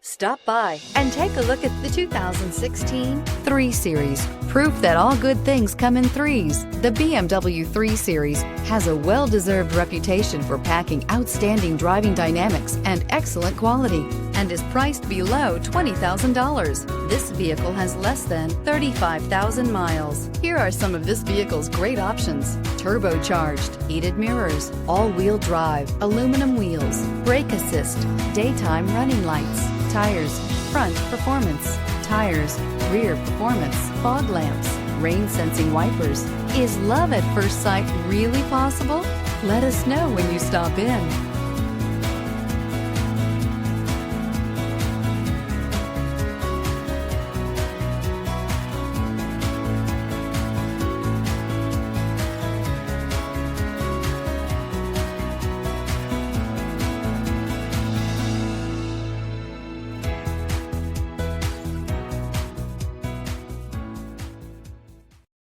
Stop by and take a look at the 2016 3 Series. Proof that all good things come in threes. The BMW 3 Series has a well-deserved reputation for packing outstanding driving dynamics and excellent quality, and is priced below $20,000. This vehicle has less than 35,000 miles. Here are some of this vehicle's great options: turbocharged, heated mirrors, all-wheel drive, aluminum wheels, brake assist, daytime running lights, tires, front performance, tires, rear performance, fog lamps, rain sensing wipers. Is love at first sight really possible? Let us know when you stop in.